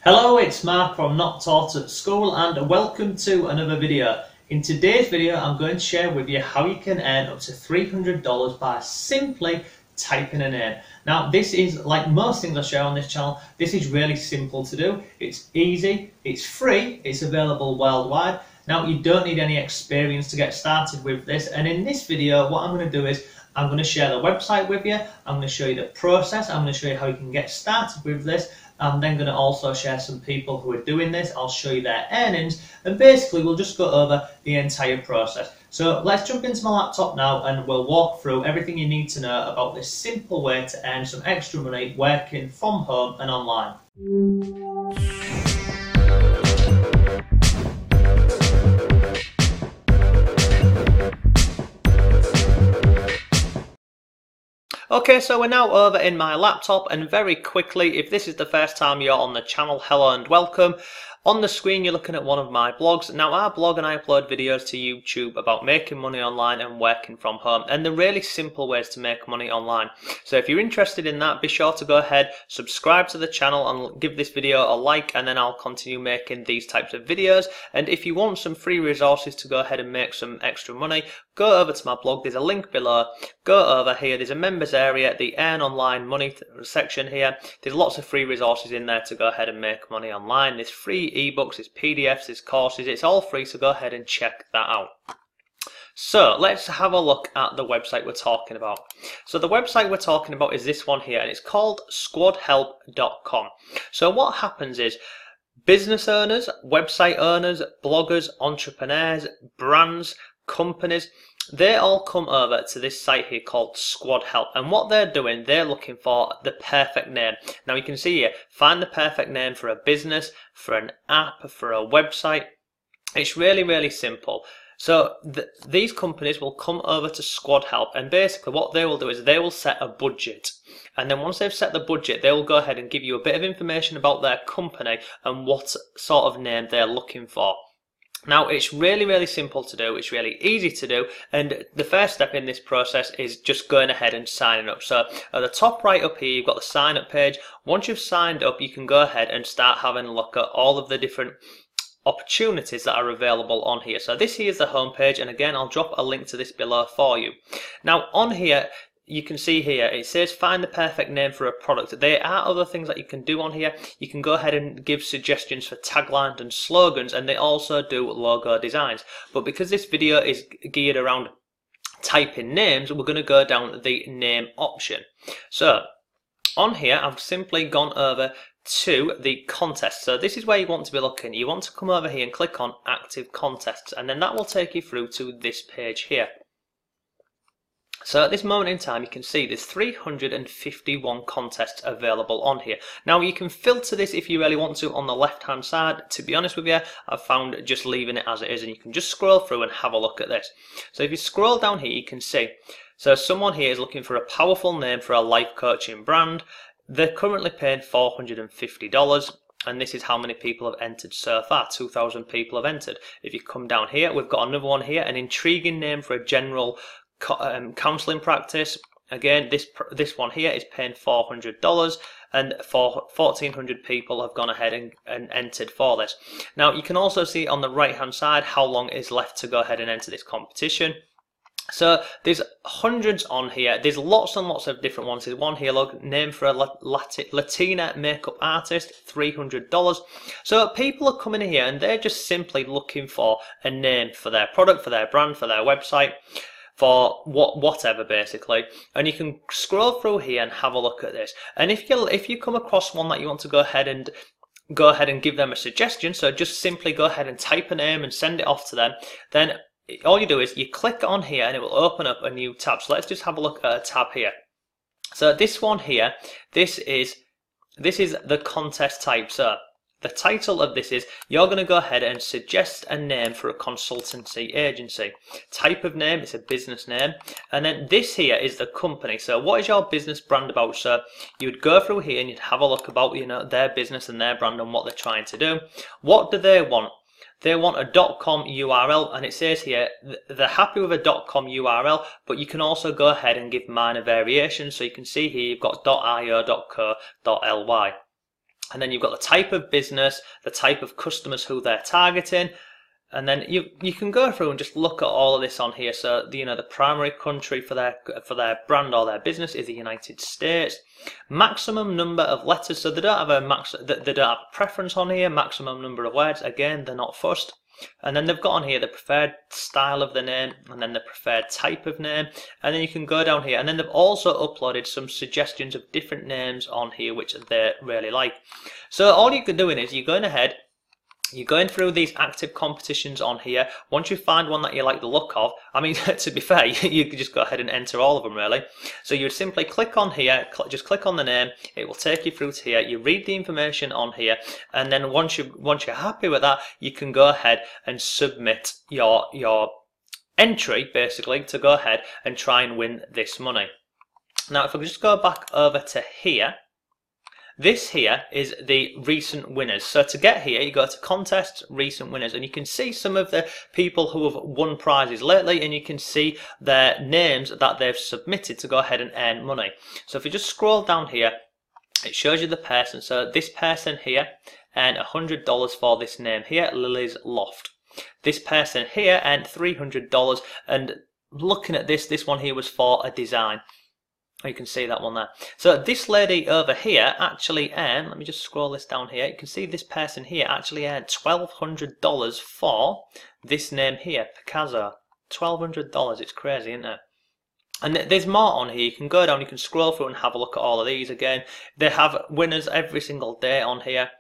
Hello, it's Mark from Not Taught at School and welcome to another video. In today's video I'm going to share with you how you can earn up to $300 by simply typing a name. Now this is, like most things I share on this channel, this is really simple to do. It's easy, it's free, it's available worldwide. Now you don't need any experience to get started with this, and in this video what I'm going to do is I'm going to share the website with you, I'm going to show you the process, I'm going to show you how you can get started with this. I'm then going to also share some people who are doing this. I'll show you their earnings, and basically we'll just go over the entire process. So let's jump into my laptop now and we'll walk through everything you need to know about this simple way to earn some extra money working from home and online. Okay, so we're now over in my laptop, and very quickly, if this is the first time you're on the channel, hello and welcome. On the screen you're looking at one of my blogs. Now I blog and I upload videos to YouTube about making money online and working from home, and the really simple ways to make money online. So if you're interested in that, be sure to go ahead, subscribe to the channel and give this video a like, and then I'll continue making these types of videos. And if you want some free resources to go ahead and make some extra money, go over to my blog, there's a link below. Go over here, there's a members area, the earn online money section here. There's lots of free resources in there to go ahead and make money online. There's free ebooks, there's PDFs, there's courses, it's all free, so go ahead and check that out. So let's have a look at the website we're talking about. So the website we're talking about is this one here, and it's called Squadhelp.com. So what happens is business owners, website owners, bloggers, entrepreneurs, brands, companies, they all come over to this site here called Squadhelp, and what they're doing, they're looking for the perfect name. Now you can see here, find the perfect name for a business, for an app, for a website. It's really simple. So these companies will come over to Squadhelp, and basically what they will do is they will set a budget, and then once they've set the budget they will go ahead and give you a bit of information about their company and what sort of name they're looking for. Now it's really simple to do, it's really easy to do, and the first step in this process is just going ahead and signing up. So at the top right up here you've got the sign up page. Once you've signed up you can go ahead and start having a look at all of the different opportunities that are available on here. So this here is the home page, and again I'll drop a link to this below for you. Now on here you can see here it says find the perfect name for a product. There are other things that you can do on here. You can go ahead and give suggestions for taglines and slogans, and they also do logo designs. But because this video is geared around typing names, we're going to go down the name option. So on here I've simply gone over to the contest. So this is where you want to be looking. You want to come over here and click on active contests, and then that will take you through to this page here. So at this moment in time you can see there's 351 contests available on here. Now you can filter this if you really want to on the left hand side. To be honest with you, I've found just leaving it as it is, and you can just scroll through and have a look at this. So if you scroll down here you can see, so someone here is looking for a powerful name for a life coaching brand. They're currently paying $450. and this is how many people have entered so far. 2,000 people have entered. If you come down here, we've got another one here, an intriguing name for a general counselling practice. Again, this one here is paying $400, and 1,400 people have gone ahead and entered for this. Now you can also see on the right hand side how long is left to go ahead and enter this competition. So there's hundreds on here. There's lots and lots of different ones. There's one here, look, name for a Latina makeup artist, $300. So people are coming here and they're just simply looking for a name for their product, for their brand, for their website, for whatever basically. And you can scroll through here and have a look at this. And if you come across one that you want to go ahead and give them a suggestion, so just simply go ahead and type a name and send it off to them, then all you do is you click on here and it will open up a new tab. So let's just have a look at a tab here. So this one here, this is the contest type. So the title of this is, you're going to go ahead and suggest a name for a consultancy agency. Type of name, it's a business name. And then this here is the company. So what is your business brand about? So you'd go through here and you'd have a look about, their business and their brand and what they're trying to do. What do they want? They want a .com URL, and it says here they're happy with a .com URL, but you can also go ahead and give minor variations. So you can see here you've got .io, .co, .ly. and then you've got the type of business, the type of customers who they're targeting, and then you can go through and just look at all of this on here. So the primary country for their brand or their business is the United States. Maximum number of letters, so they don't have they don't have a preference on here. Maximum number of words, again, they're not fussed. And then they've got on here the preferred style of the name, and then the preferred type of name, and then you can go down here, and then they've also uploaded some suggestions of different names on here which they really like. So all you're doing is you're going ahead, you're going through these active competitions on here. Once you find one that you like the look of, I mean, to be fair, you could just go ahead and enter all of them really. So you would simply click on here, just click on the name, it will take you through to here, you read the information on here, and then once you're happy with that, you can go ahead and submit your entry, basically, to go ahead and try and win this money. Now if I just go back over to here, this here is the recent winners. So to get here, you go to contests, recent winners, and you can see some of the people who have won prizes lately, and you can see their names that they've submitted to go ahead and earn money. So if you just scroll down here, it shows you the person. So this person here earned $100 for this name here, Lily's Loft. This person here earned $300, and looking at this one here was for a design. You can see that one there. So this lady over here actually earned, let me just scroll this down here, you can see this person here actually earned $1,200 for this name here, Picasso. $1,200, it's crazy, isn't it? And there's more on here. You can go down, you can scroll through and have a look at all of these again. They have winners every single day on here.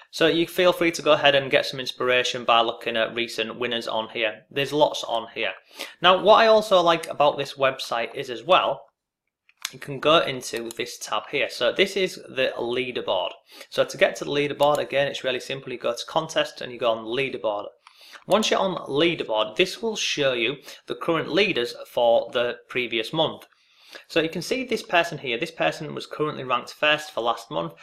So you feel free to go ahead and get some inspiration by looking at recent winners on here. There's lots on here. Now what I also like about this website is as well, you can go into this tab here. So this is the leaderboard. So to get to the leaderboard, again, it's really simple. You go to contest and you go on leaderboard. Once you're on leaderboard, this will show you the current leaders for the previous month. So you can see this person here. This person was currently ranked first for last month.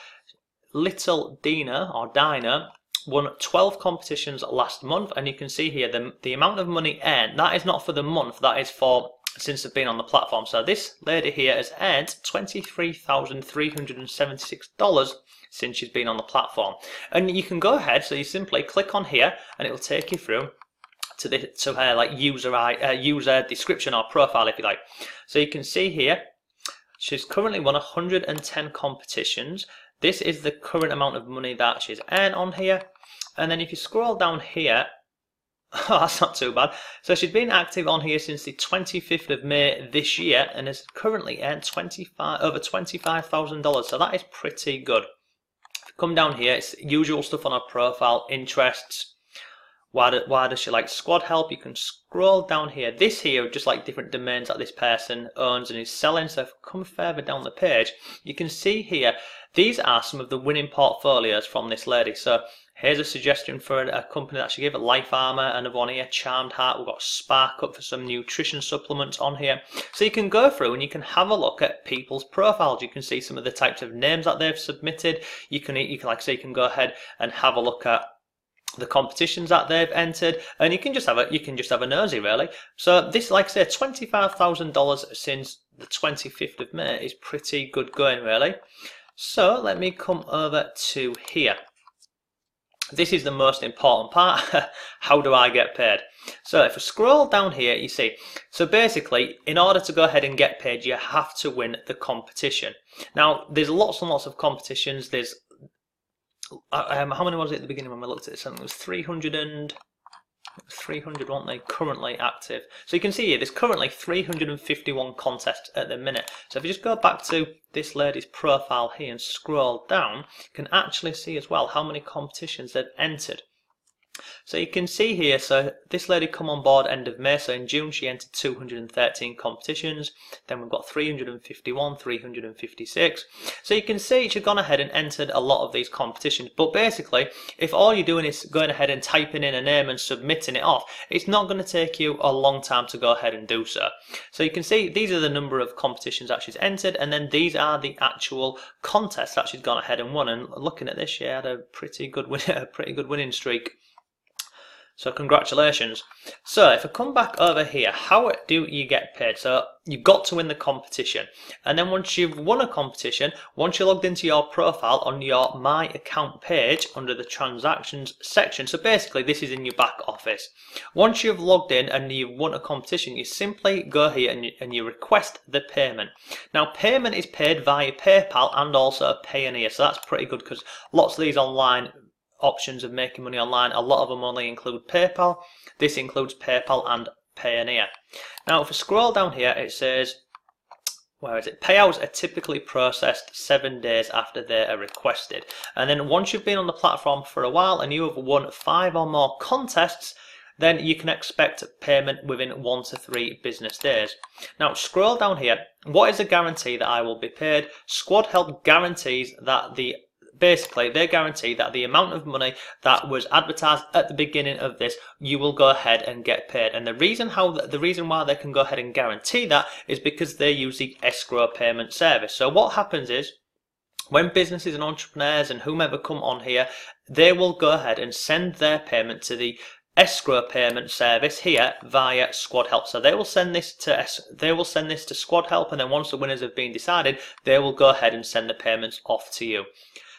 Little Dina or Dinah won 12 competitions last month, and you can see here the amount of money earned. That is not for the month, that is for since they've been on the platform. So this lady here has earned $23,376 since she's been on the platform. And you can go ahead, so you simply click on here and it will take you through to her like user description or profile, if you like. So you can see here she's currently won 110 competitions. This is the current amount of money that she's earned on here. And then if you scroll down here, oh, that's not too bad. So she's been active on here since the 25th of May this year and has currently earned over $25,000. So that is pretty good. If you come down here, it's usual stuff on her profile, interests. Why does she like Squadhelp? You can scroll down here. This here are just like different domains that this person owns and is selling. So if you come further down the page, you can see here, these are some of the winning portfolios from this lady. So here's a suggestion for a company that she gave it, Life Armor, another one here, Charmed Heart. We've got Spark Up for some nutrition supplements on here. So you can go through and you can have a look at people's profiles. You can see some of the types of names that they've submitted. You can like I say, you can go ahead and have a look at the competitions that they've entered, and you can just have a nosy really. So this, like I say, $25,000 since the 25th of May is pretty good going really. So let me come over to here. This is the most important part. How do I get paid? So if I scroll down here, you see, so basically in order to go ahead and get paid, you have to win the competition. Now there's lots and lots of competitions. There's how many was it at the beginning when we looked at this? I think it was 300, weren't they, currently active. So you can see here, there's currently 351 contests at the minute. So if you just go back to this lady's profile here and scroll down, you can actually see as well how many competitions they've entered. So you can see here, so this lady come on board end of May, so in June she entered 213 competitions, then we've got 351, 356. So you can see she's gone ahead and entered a lot of these competitions, but basically if all you're doing is going ahead and typing in a name and submitting it off, it's not going to take you a long time to go ahead and do so. So you can see these are the number of competitions that she's entered, and then these are the actual contests that she's gone ahead and won, and looking at this, she had a pretty good winning streak. So congratulations. So if I come back over here, how do you get paid? So you've got to win the competition. And then once you've won a competition, once you're logged into your profile on your My Account page under the transactions section, so basically this is in your back office. Once you've logged in and you've won a competition, you simply go here and you request the payment. Now payment is paid via PayPal and also Payoneer, so that's pretty good because lots of these online options of making money online, a lot of them only include PayPal. This includes PayPal and Payoneer. Now if we scroll down here, it says, where is it? Payouts are typically processed 7 days after they are requested. And then once you've been on the platform for a while and you have won 5 or more contests, then you can expect payment within 1 to 3 business days. Now scroll down here. What is the guarantee that I will be paid? Squadhelp guarantees that they guarantee that the amount of money that was advertised at the beginning of this, you will go ahead and get paid. And the reason why they can go ahead and guarantee that is because they use the escrow payment service. So what happens is, when businesses and entrepreneurs and whomever come on here, they will go ahead and send their payment to the escrow payment service here via Squadhelp. So they will send this to Squadhelp, and then once the winners have been decided, they will go ahead and send the payments off to you.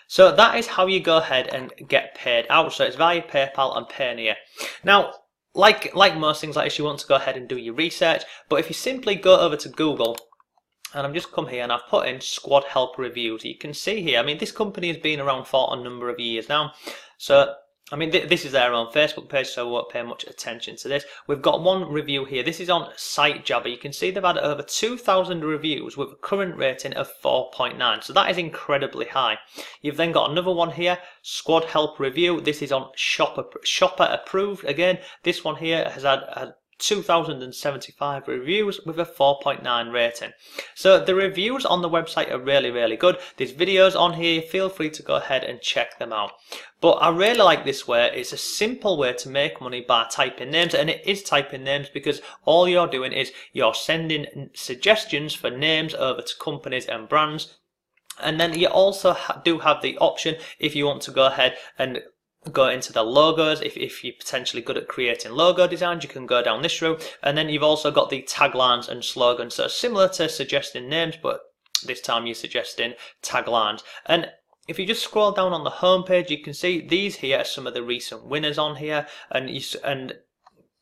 So that is how you go ahead and get paid out. So it's via PayPal and Payoneer. Now, like most things like this, you want to go ahead and do your research. But if you simply go over to Google, and I've just come here and I've put in Squadhelp reviews, you can see here, I mean, this company has been around for a number of years now. So I mean, this is their own Facebook page, so I won't pay much attention to this. We've got one review here. This is on SiteJabber. You can see they've had over 2,000 reviews with a current rating of 4.9. So that is incredibly high. You've then got another one here, Squadhelp review. This is on Shopper approved. Again, this one here has had 2,075 reviews with a 4.9 rating. So the reviews on the website are really, really good. There's videos on here. Feel free to go ahead and check them out. But I really like this way. It's a simple way to make money by typing names, and it is typing names because all you're doing is you're sending suggestions for names over to companies and brands. And then you also do have the option, if you want to go ahead and go into the logos, if you're potentially good at creating logo designs, you can go down this route. And then you've also got the taglines and slogans, so similar to suggesting names, but this time you're suggesting taglines. And if you just scroll down on the home page, you can see these here are some of the recent winners on here, and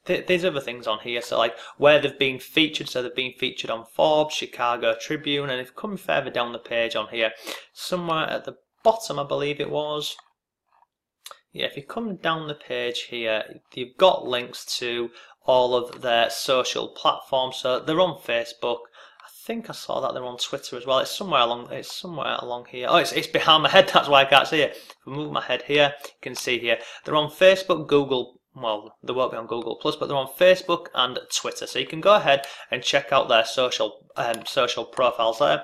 there's other things on here, so like where they've been featured. So they've been featured on Forbes, Chicago Tribune, and if you come further down the page on here, somewhere at the bottom I believe it was, yeah, if you come down the page here, you've got links to all of their social platforms. So they're on Facebook. I think I saw that they're on Twitter as well. It's somewhere along here. Oh, it's behind my head. That's why I can't see it. If I move my head here, you can see here they're on Facebook, Google. Well, they won't be on Google Plus, but they're on Facebook and Twitter. So you can go ahead and check out their social profiles there.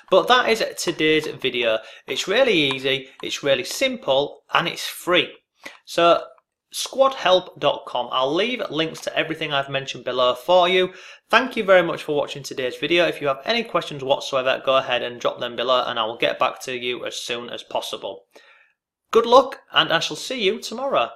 But that is today's video. It's really easy, it's really simple, and it's free. So squadhelp.com. I'll leave links to everything I've mentioned below for you. Thank you very much for watching today's video. If you have any questions whatsoever, go ahead and drop them below and I will get back to you as soon as possible. Good luck, and I shall see you tomorrow.